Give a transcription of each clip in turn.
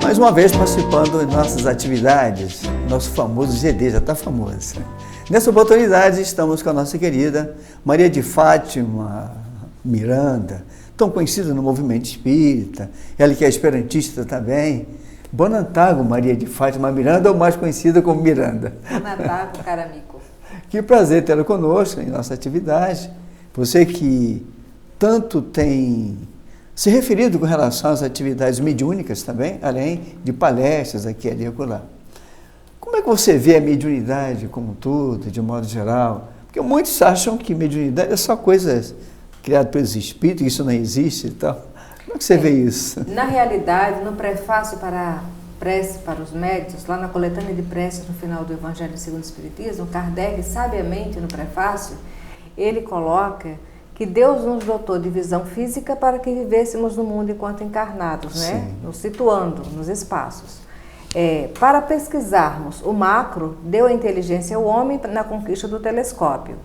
Mais uma vez participando de nossas atividades, nosso famoso GD, já está famoso. Nessa oportunidade estamos com a nossa querida Maria de Fátima Miranda, tão conhecida no movimento espírita, ela que é esperantista também. Bonantago Maria de Fátima Miranda, ou mais conhecida como Miranda. Bonantago Caramico. Que prazer tê-la conosco em nossa atividade. Você que tanto tem se referido com relação às atividades mediúnicas também, além de palestras aqui, ali e acolá. Como é que você vê a mediunidade como um todo, de modo geral? Porque muitos acham que mediunidade é só coisas criadas pelos espíritos, que isso não existe e tal. Como é que você vê isso? Na realidade, no prefácio para a prece para os médiuns, lá na coletânea de preces no final do Evangelho segundo o Espiritismo, Kardec, sabiamente no prefácio, ele coloca que Deus nos dotou de visão física para que vivêssemos no mundo enquanto encarnados, né? Nos situando nos espaços. Para pesquisarmos o macro, deu a inteligência ao homem na conquista do telescópio.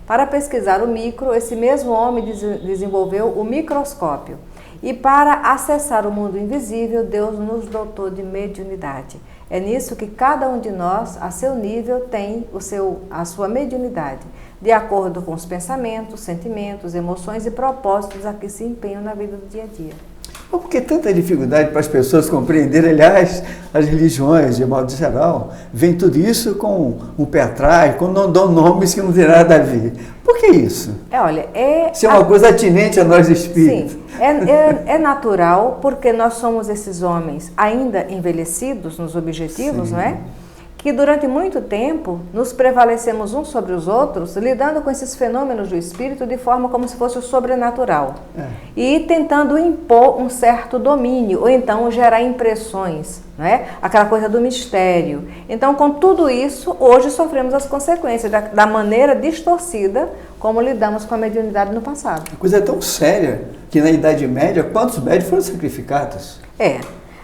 Para pesquisar o micro, esse mesmo homem desenvolveu o microscópio. E para acessar o mundo invisível, Deus nos dotou de mediunidade. É nisso que cada um de nós, a seu nível, tem a sua mediunidade, de acordo com os pensamentos, sentimentos, emoções e propósitos a que se empenham na vida do dia a dia. Por que tanta dificuldade para as pessoas compreenderem? Aliás, as religiões, de modo geral, vem tudo isso com um pé atrás, quando não dão nomes que não tem nada a ver. Por que isso? Isso é uma coisa atinente a nós espíritos. Sim, é natural, porque nós somos esses homens ainda envelhecidos nos objetivos, não é? Que durante muito tempo nos prevalecemos uns sobre os outros, lidando com esses fenômenos do espírito de forma como se fosse o sobrenatural. E tentando impor um certo domínio, ou então gerar impressões, não é? Aquela coisa do mistério. Então, com tudo isso, hoje sofremos as consequências da maneira distorcida como lidamos com a mediunidade no passado. A coisa é tão séria que na Idade Média, quantos médios foram sacrificados?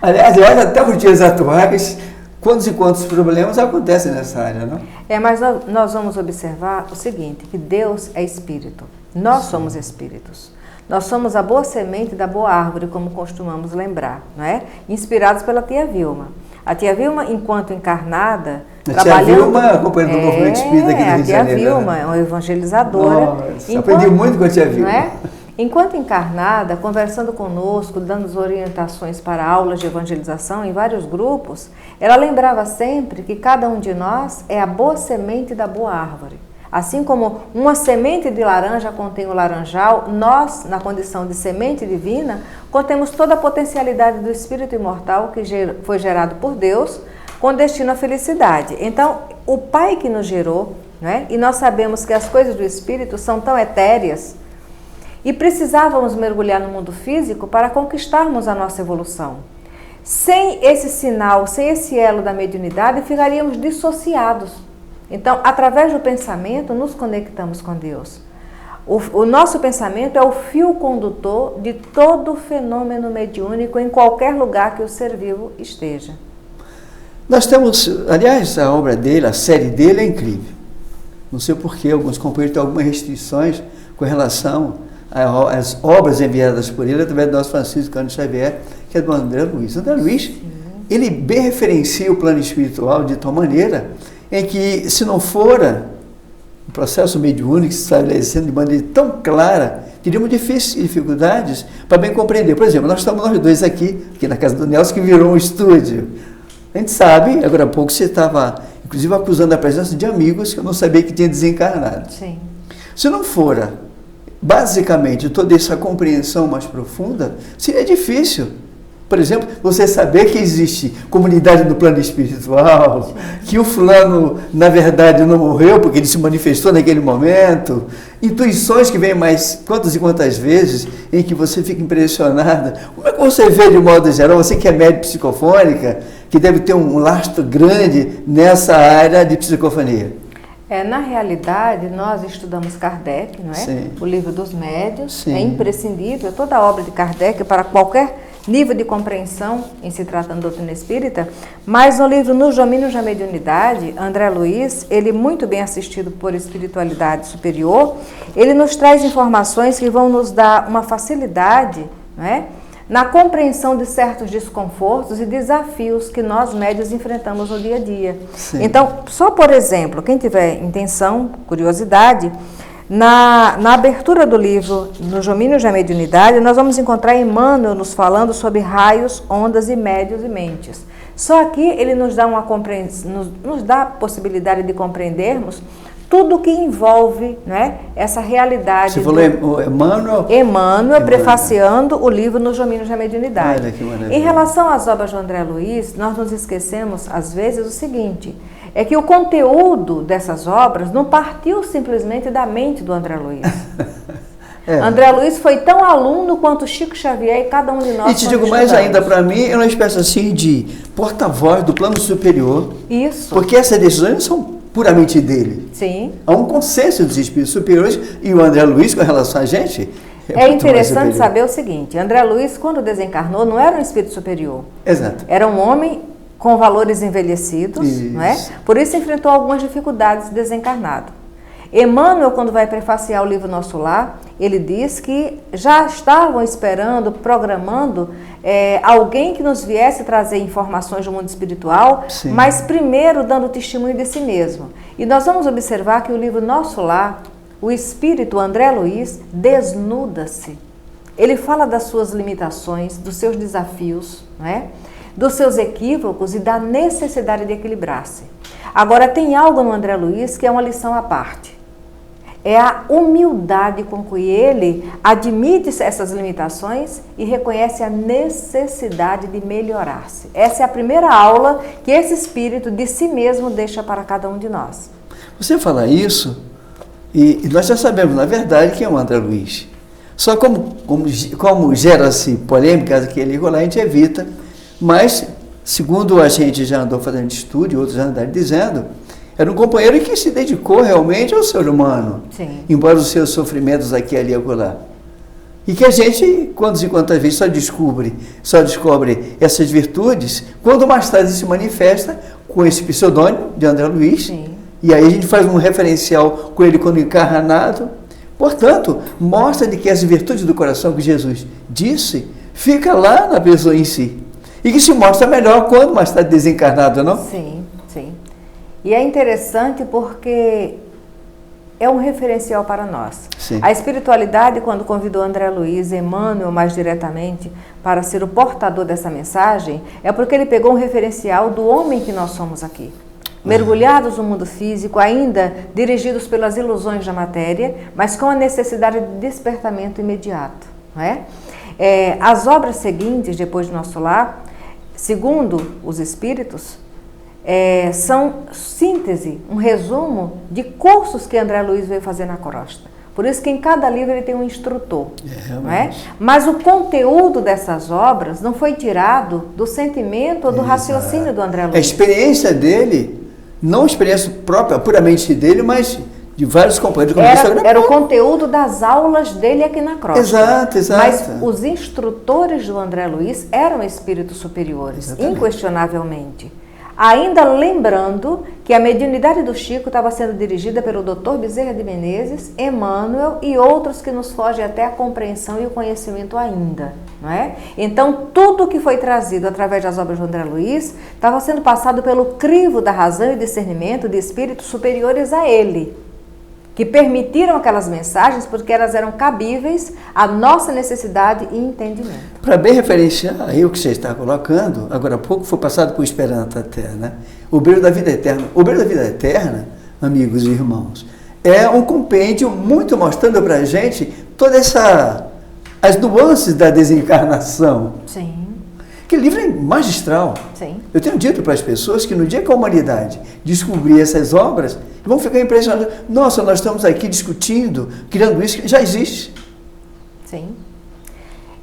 Aliás, eu acho até os dias atuais, quantos e quantos problemas acontecem nessa área, não? Mas nós vamos observar o seguinte, que Deus é espírito, nós somos espíritos. Nós somos a boa semente da boa árvore, como costumamos lembrar, não é? Inspirados pela tia Vilma. A tia Vilma, enquanto encarnada, trabalhando... tia Vilma, companheira do movimento espírita aqui do Rio de Janeiro. A tia Vilma é uma evangelizadora. Aprendi muito com a tia Vilma. Não é? Enquanto encarnada, conversando conosco, dando orientações para aulas de evangelização em vários grupos, ela lembrava sempre que cada um de nós é a boa semente da boa árvore. Assim como uma semente de laranja contém o laranjal, nós, na condição de semente divina, contemos toda a potencialidade do espírito imortal que foi gerado por Deus com destino à felicidade. Então, o Pai que nos gerou, né? E nós sabemos que as coisas do espírito são tão etéreas, e precisávamos mergulhar no mundo físico para conquistarmos a nossa evolução. Sem esse sinal, sem esse elo da mediunidade, ficaríamos dissociados. Então, através do pensamento, nos conectamos com Deus. O nosso pensamento é o fio condutor de todo fenômeno mediúnico em qualquer lugar que o ser vivo esteja. Nós temos, aliás, a obra dele, a série dele é incrível. Não sei porquê, alguns companheiros têm algumas restrições com relação as obras enviadas por ele através do nosso Francisco Cândido Xavier, que é do André Luiz. André Luiz, ele bem referencia o plano espiritual de tal maneira em que, se não fora o processo mediúnico se estabelecendo de maneira tão clara, teríamos dificuldades para bem compreender. Por exemplo, nós estamos nós dois aqui na casa do Nelson, que virou um estúdio. A gente sabe, agora há pouco você estava, inclusive, acusando a presença de amigos que eu não sabia que tinha desencarnado. Sim. Se não fora basicamente toda essa compreensão mais profunda, seria difícil. Por exemplo, você saber que existe comunidade no plano espiritual, que o fulano, na verdade, não morreu porque ele se manifestou naquele momento, intuições que vêm mais quantas e quantas vezes, em que você fica impressionada. Como é que você vê de modo geral, você que é médium psicofônica, que deve ter um lastro grande nessa área de psicofonia? Na realidade, nós estudamos Kardec, não é? Sim. O livro dos médiuns. Sim. É imprescindível toda a obra de Kardec para qualquer nível de compreensão em se tratando da doutrina espírita, mas no livro Nos Domínios da Mediunidade, André Luiz, ele muito bem assistido por espiritualidade superior, ele nos traz informações que vão nos dar uma facilidade, não é? na compreensão de certos desconfortos e desafios que nós médios enfrentamos no dia a dia. Sim. Então, só por exemplo, quem tiver intenção, curiosidade, na abertura do livro Nos Domínios da Mediunidade, nós vamos encontrar Emmanuel nos falando sobre raios, ondas e médios e mentes. Só aqui ele nos dá nos dá a possibilidade de compreendermos tudo que envolve, né, essa realidade. Você falou Emmanuel? Emmanuel, prefaciando o livro Nos Domínios da Mediunidade. Olha que maravilha. Em relação às obras do André Luiz, nós nos esquecemos, às vezes, o seguinte, é que o conteúdo dessas obras não partiu simplesmente da mente do André Luiz. André Luiz foi tão aluno quanto Chico Xavier e cada um de nós. E te digo mais ainda, para mim, é uma espécie assim de porta-voz do plano superior. Isso. Porque essas decisões não são puramente dele. Sim. Há um consenso dos espíritos superiores e o André Luiz, com relação a gente, é interessante saber o seguinte, André Luiz, quando desencarnou, não era um espírito superior. Exato. Era um homem com valores envelhecidos, não é? Por isso enfrentou algumas dificuldades desencarnado. Emmanuel, quando vai prefaciar o livro Nosso Lar, ele diz que já estavam esperando, programando alguém que nos viesse trazer informações do mundo espiritual, Sim. mas primeiro dando testemunho de si mesmo. E nós vamos observar que o livro Nosso Lar, o espírito André Luiz, desnuda-se. Ele fala das suas limitações, dos seus desafios, não é? Dos seus equívocos e da necessidade de equilibrar-se. Agora, tem algo no André Luiz que é uma lição à parte. É a humildade com que ele admite essas limitações e reconhece a necessidade de melhorar-se. Essa é a primeira aula que esse espírito de si mesmo deixa para cada um de nós. Você fala isso, e nós já sabemos, na verdade, quem é o André Luiz. Só como gera-se polêmica, aquele lá a gente evita, mas, segundo a gente já andou fazendo estudo, e outros já andaram dizendo, era um companheiro que se dedicou realmente ao ser humano, Sim. embora os seus sofrimentos aqui, ali e acolá. E que a gente, quantas e quantas vezes, só descobre essas virtudes, quando mais tarde se manifesta com esse pseudônimo de André Luiz, Sim. E aí a gente faz um referencial com ele quando encarnado. Portanto, mostra de que as virtudes do coração que Jesus disse, fica lá na pessoa em si. E que se mostra melhor quando mais tarde desencarnado, não? Sim, sim. E é interessante porque é um referencial para nós. Sim. A espiritualidade, quando convidou André Luiz, Emmanuel mais diretamente, para ser o portador dessa mensagem, é porque ele pegou um referencial do homem que nós somos aqui. Mergulhados no mundo físico, ainda dirigidos pelas ilusões da matéria, mas com a necessidade de despertamento imediato. Não é? As obras seguintes, depois do Nosso Lar, segundo os espíritos, são síntese, um resumo de cursos que André Luiz veio fazer na crosta. Por isso que em cada livro ele tem um instrutor. Não é? Mas o conteúdo dessas obras não foi tirado do sentimento ou do raciocínio do André Luiz. A experiência dele, não a experiência própria, puramente dele, mas de vários companheiros. Era o conteúdo das aulas dele aqui na crosta. Exato, exato. Mas os instrutores do André Luiz eram espíritos superiores, exatamente, inquestionavelmente. Ainda lembrando que a mediunidade do Chico estava sendo dirigida pelo Dr. Bezerra de Menezes, Emmanuel e outros que nos fogem até a compreensão e o conhecimento ainda, não é? Então, tudo que foi trazido através das obras de André Luiz estava sendo passado pelo crivo da razão e discernimento de espíritos superiores a ele, que permitiram aquelas mensagens porque elas eram cabíveis à nossa necessidade e entendimento. Para bem referenciar aí o que você está colocando, agora há pouco foi passado por Esperanto até, né? O brilho da vida eterna. O brilho da vida eterna, amigos e irmãos, é um compêndio muito mostrando para a gente todas as nuances da desencarnação. Sim. Que livro é magistral. Sim. Eu tenho dito para as pessoas que no dia que a humanidade descobrir essas obras, vão ficar impressionados. Nossa, nós estamos aqui discutindo, criando isso que já existe. Sim.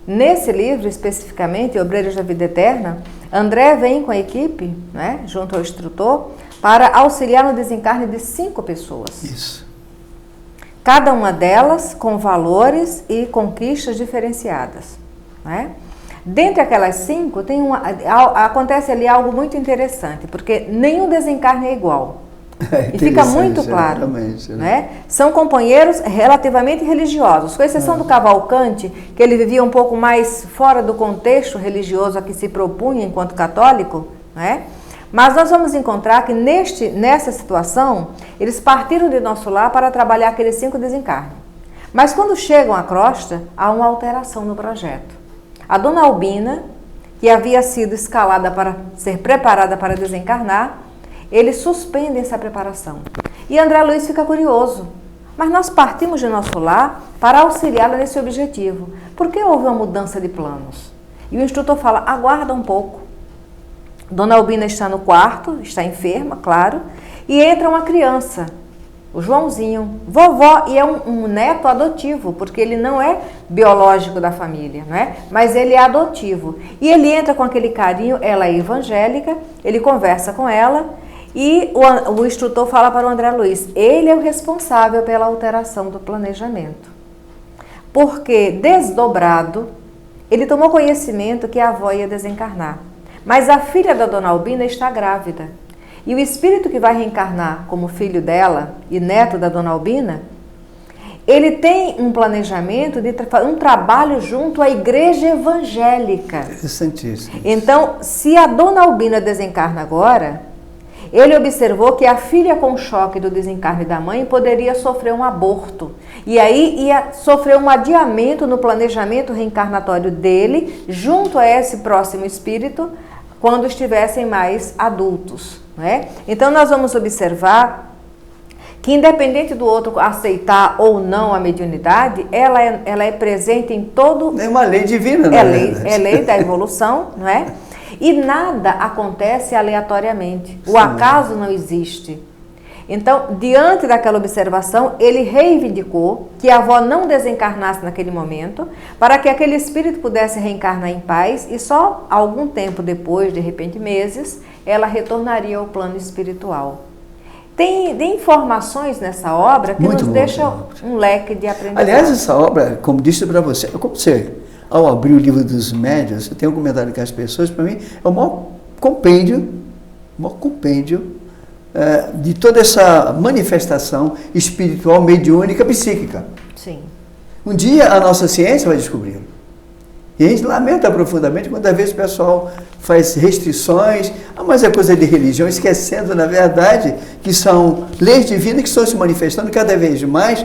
Nesse livro, especificamente, Obreiros da Vida Eterna, André vem com a equipe, né, junto ao instrutor, para auxiliar no desencarne de 5 pessoas. Isso. Cada uma delas com valores e conquistas diferenciadas, né? Dentre aquelas 5, acontece ali algo muito interessante, porque nenhum desencarne é igual. E fica muito claro, né? São companheiros relativamente religiosos, com exceção do Cavalcante, que ele vivia um pouco mais fora do contexto religioso a que se propunha enquanto católico, né? Mas nós vamos encontrar que nessa situação, eles partiram de nosso lar para trabalhar aqueles 5 desencarnes. Mas quando chegam à crosta, há uma alteração no projeto. A dona Albina, que havia sido escalada para ser preparada para desencarnar, eles suspendem essa preparação. E André Luiz fica curioso. Mas nós partimos de nosso lar para auxiliá-la nesse objetivo. Por que houve uma mudança de planos? E o instrutor fala, aguarda um pouco. Dona Albina está no quarto, está enferma, claro, e entra uma criança, o Joãozinho, vovó, e é um neto adotivo, porque ele não é biológico da família, né? Mas ele é adotivo. E ele entra com aquele carinho, ela é evangélica, ele conversa com ela, e o instrutor fala para o André Luiz, ele é o responsável pela alteração do planejamento. Porque, desdobrado, ele tomou conhecimento que a avó ia desencarnar. Mas a filha da dona Albina está grávida. E o espírito que vai reencarnar como filho dela e neto da dona Albina, ele tem um planejamento de um trabalho junto à igreja evangélica. Interessantíssimo. Então, se a dona Albina desencarna agora, ele observou que a filha com choque do desencarne da mãe poderia sofrer um aborto. E aí ia sofrer um adiamento no planejamento reencarnatório dele, junto a esse próximo espírito, quando estivessem mais adultos, né? Então nós vamos observar que independente do outro aceitar ou não a mediunidade, ela é presente em todo... É uma lei divina, né? É lei da evolução, não é? E nada acontece aleatoriamente. O acaso não existe. Então, diante daquela observação, ele reivindicou que a avó não desencarnasse naquele momento, para que aquele espírito pudesse reencarnar em paz e só algum tempo depois, de repente meses, ela retornaria ao plano espiritual. Tem informações nessa obra que nos deixam um leque de aprendizado. Aliás, essa obra, como disse para você, como você, ao abrir o livro dos médiuns, eu tenho comentado com as pessoas, para mim, é o maior compêndio de toda essa manifestação espiritual, mediúnica, psíquica. Sim. Um dia a nossa ciência vai descobri-lo. E a gente lamenta profundamente quando às vezes o pessoal faz restrições, mas é coisa de religião, esquecendo, na verdade, que são leis divinas que estão se manifestando cada vez mais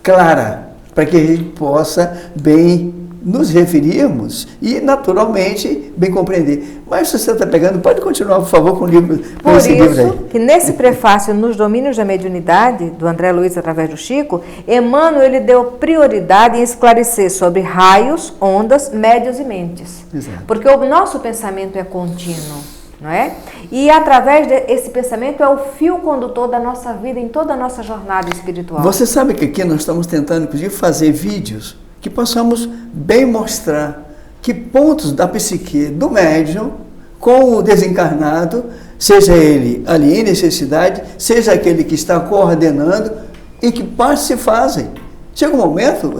clara, para que a gente possa bem nos referirmos e, naturalmente, bem compreender. Mas se você está pegando, pode continuar, por favor, com o livro. Por isso, que nesse prefácio, nos domínios da mediunidade, do André Luiz através do Chico, Emmanuel ele deu prioridade em esclarecer sobre raios, ondas, médios e mentes. Exato. Porque o nosso pensamento é contínuo, não é? E através desse pensamento é o fio condutor da nossa vida em toda a nossa jornada espiritual. Você sabe que aqui nós estamos tentando, inclusive, fazer vídeos que possamos bem mostrar que pontos da psique do médium com o desencarnado, seja ele ali em necessidade, seja aquele que está coordenando, em que partes se fazem. Chega um momento,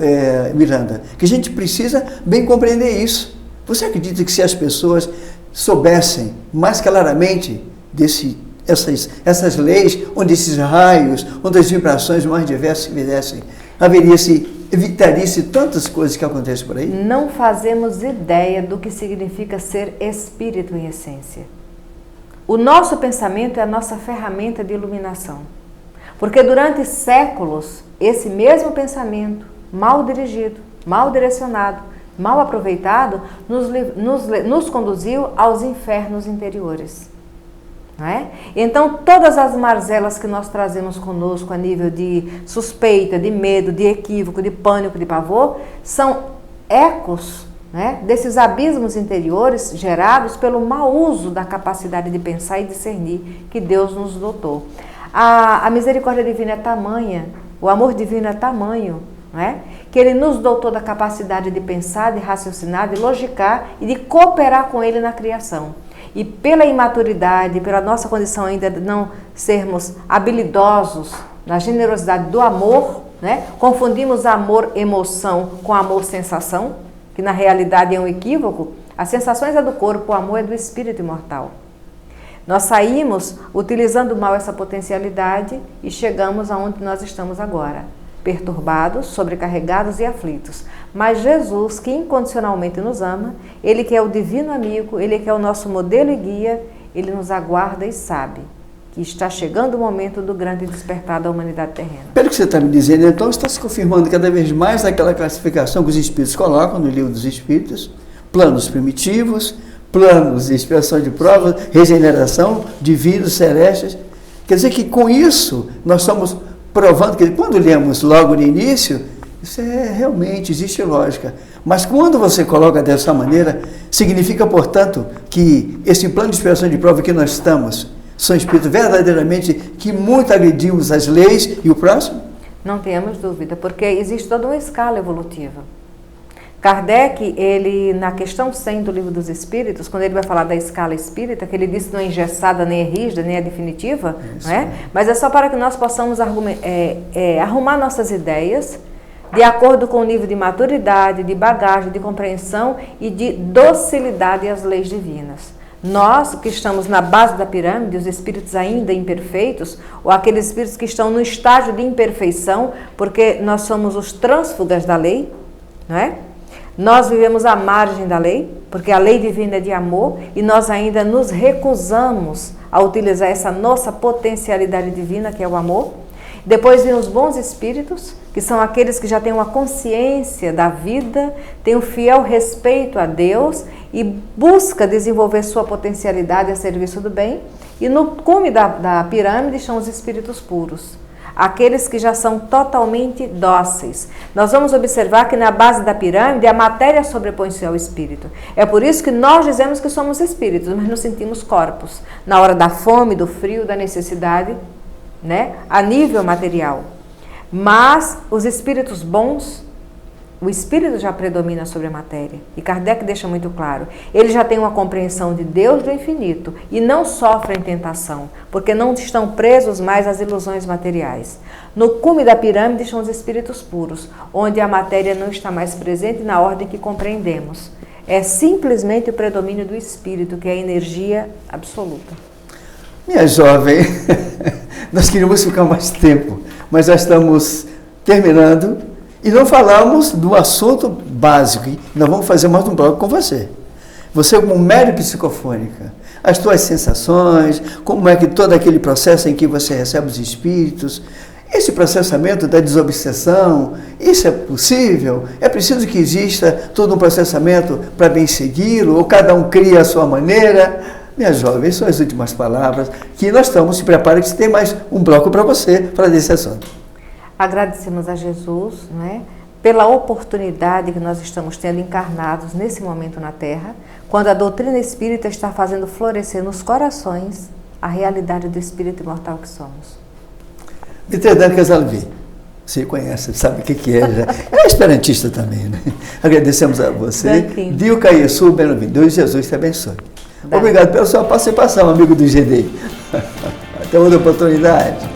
Miranda, que a gente precisa bem compreender isso. Você acredita que se as pessoas soubessem mais claramente essas leis, onde esses raios, onde as vibrações mais diversas se fizessem, evitaria-se tantas coisas que acontecem por aí? Não fazemos ideia do que significa ser espírito em essência. O nosso pensamento é a nossa ferramenta de iluminação. Porque durante séculos, esse mesmo pensamento, mal dirigido, mal direcionado, mal aproveitado, nos conduziu aos infernos interiores. Não é? Então, todas as mazelas que nós trazemos conosco a nível de suspeita, de medo, de equívoco, de pânico, de pavor, são ecos, né, desses abismos interiores gerados pelo mau uso da capacidade de pensar e discernir que Deus nos dotou. A misericórdia divina é tamanha, o amor divino é tamanho, não é? Que Ele nos dotou da capacidade de pensar, de raciocinar, de logicar e de cooperar com Ele na criação. E pela imaturidade, pela nossa condição ainda de não sermos habilidosos na generosidade do amor, né? Confundimos amor, emoção com amor, sensação, que na realidade é um equívoco. As sensações é do corpo, o amor é do espírito imortal. Nós saímos utilizando mal essa potencialidade e chegamos aonde nós estamos agora, perturbados, sobrecarregados e aflitos. Mas Jesus, que incondicionalmente nos ama, Ele que é o divino amigo, Ele que é o nosso modelo e guia, Ele nos aguarda e sabe que está chegando o momento do grande despertar da humanidade terrena. Pelo que você está me dizendo, então está se confirmando cada vez mais aquela classificação que os Espíritos colocam no Livro dos Espíritos: planos primitivos, planos de expiação de provas, regeneração, divinos, celestes. Quer dizer que com isso nós estamos provando que quando lemos logo no início, isso realmente existe lógica. Mas quando você coloca dessa maneira, significa, portanto, que esse plano de expiação de prova que nós estamos são espíritos verdadeiramente que muito agredimos as leis e o próximo? Não temos dúvida, porque existe toda uma escala evolutiva. Kardec, ele, na questão 100 do Livro dos Espíritos, quando ele vai falar da escala espírita, que ele disse que não é engessada, nem é rígida, nem é definitiva, não é? Mas é só para que nós possamos arrumar nossas ideias de acordo com o nível de maturidade, de bagagem, de compreensão e de docilidade às leis divinas. Nós, que estamos na base da pirâmide, os espíritos ainda imperfeitos, ou aqueles espíritos que estão no estágio de imperfeição, porque nós somos os trânsfugas da lei, não é? Nós vivemos à margem da lei, porque a lei divina é de amor, e nós ainda nos recusamos a utilizar essa nossa potencialidade divina, que é o amor. Depois vem os bons espíritos, que são aqueles que já têm uma consciência da vida, têm um fiel respeito a Deus e busca desenvolver sua potencialidade a serviço do bem. E no cume da pirâmide estão os espíritos puros, aqueles que já são totalmente dóceis. Nós vamos observar que na base da pirâmide a matéria sobrepõe-se ao espírito. É por isso que nós dizemos que somos espíritos, mas nos sentimos corpos, na hora da fome, do frio, da necessidade, né? A nível material. Mas os espíritos bons, o espírito já predomina sobre a matéria. E Kardec deixa muito claro, ele já tem uma compreensão de Deus do infinito e não sofrem tentação, porque não estão presos mais às ilusões materiais. No cume da pirâmide estão os espíritos puros, onde a matéria não está mais presente na ordem que compreendemos. É simplesmente o predomínio do espírito, que é a energia absoluta. Minha jovem, nós queríamos ficar mais tempo, mas já estamos terminando e não falamos do assunto básico. Nós vamos fazer mais um bloco com você. Você como médium psicofônica, as tuas sensações, como é que todo aquele processo em que você recebe os espíritos, esse processamento da desobsessão, isso é possível? É preciso que exista todo um processamento para bem segui-lo, ou cada um cria a sua maneira? Minha jovem, são as últimas palavras, que nós estamos, se prepare que tem mais um bloco para você, para desse assunto. Agradecemos a Jesus, né, pela oportunidade que nós estamos tendo encarnados nesse momento na Terra, quando a doutrina espírita está fazendo florescer nos corações a realidade do espírito imortal que somos. Vitredane Casalvi, você conhece, sabe o que é, já. É esperantista também, né? Agradecemos a você. Dio Caiesu, bem-vindo. Deus Jesus te abençoe. Obrigado pela sua participação, amigo do GD. Até outra oportunidade.